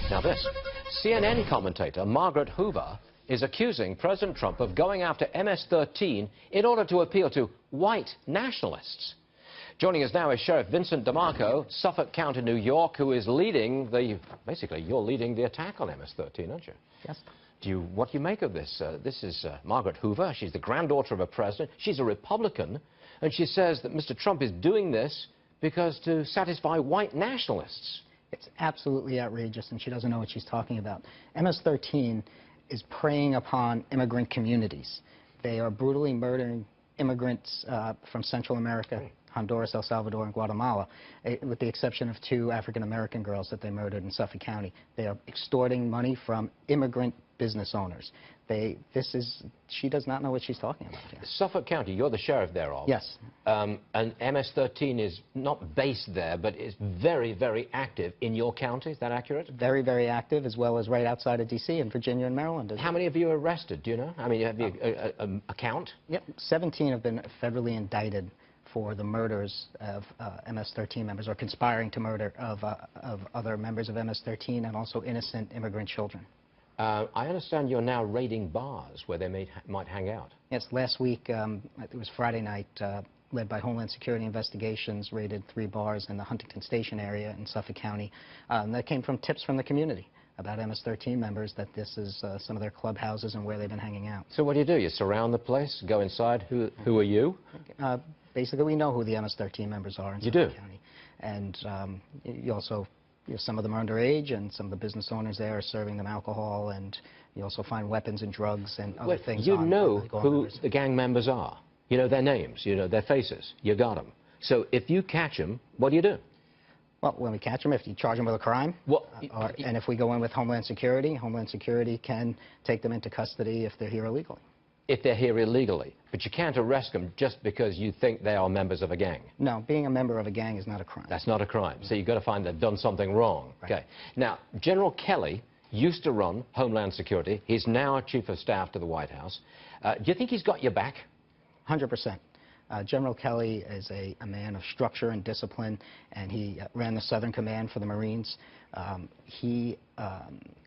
Now this, CNN commentator Margaret Hoover is accusing President Trump of going after MS-13 in order to appeal to white nationalists. Joining us now is Sheriff Vincent DeMarco, Suffolk County, New York, who is leading the, basically, you're leading the attack on MS-13, aren't you? Yes. What do you make of this? This is Margaret Hoover. She's the granddaughter of a president. She's a Republican, and she says that Mr. Trump is doing this because to satisfy white nationalists. It's absolutely outrageous, and she doesn't know what she's talking about. MS-13 is preying upon immigrant communities. They are brutally murdering immigrants from Central America, Honduras, El Salvador, and Guatemala, with the exception of 2 African-American girls that they murdered in Suffolk County. They are extorting money from immigrant business owners. She does not know what she's talking about here. Suffolk County, you're the sheriff thereof. Yes. And MS-13 is not based there, but is very, very active in your county. Is that accurate? Very, very active, as well as right outside of D.C. in Virginia and Maryland. How many of you are arrested, do you know? I mean, have you a count? Yep, 17 have been federally indicted for the murders of MS-13 members, or conspiring to murder of other members of MS-13 and also innocent immigrant children. I understand you're now raiding bars where they might hang out. Yes, last week, it was Friday night, led by Homeland Security Investigations, raided 3 bars in the Huntington Station area in Suffolk County. That came from tips from the community about MS-13 members, that this is some of their clubhouses and where they've been hanging out. So what do? You surround the place, go inside. Who are you? Basically, we know who the MS-13 members are in Suffolk County. And you also... some of them are underage, and some of the business owners there are serving them alcohol, and you also find weapons and drugs and other things. You know who the gang members are. You know their names, you know their faces. You got them. So if you catch them, what do? Well, when we catch them, if you charge them with a crime, and if we go in with Homeland Security can take them into custody if they're here illegally. If they're here illegally. But you can't arrest them just because you think they are members of a gang. No, being a member of a gang is not a crime. That's not a crime. So you've got to find they've done something wrong. Right. Okay. Now, General Kelly used to run Homeland Security. He's now Chief of Staff to the White House. Do you think he's got your back? 100%. General Kelly is a man of structure and discipline, and he ran the Southern Command for the Marines. He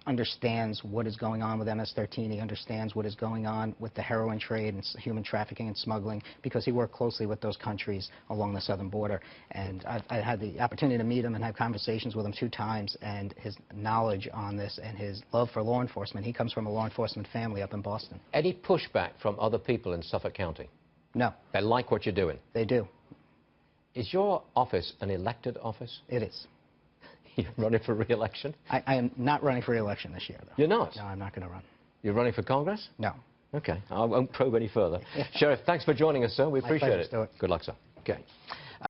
understands what is going on with MS-13. He understands what is going on with the heroin trade and human trafficking and smuggling, because he worked closely with those countries along the southern border. And I had the opportunity to meet him and have conversations with him 2 times, and his knowledge on this and his love for law enforcement. He comes from a law enforcement family up in Boston. Any pushback from other people in Suffolk County? No. They like what you're doing? They do. Is your office an elected office? It is. You're running for re-election? I am not running for re-election this year, though. You're not? No, I'm not going to run. You're running for Congress? No. Okay. I won't probe any further. Sheriff, thanks for joining us, sir. We appreciate it. Stuart. Good luck, sir. Okay.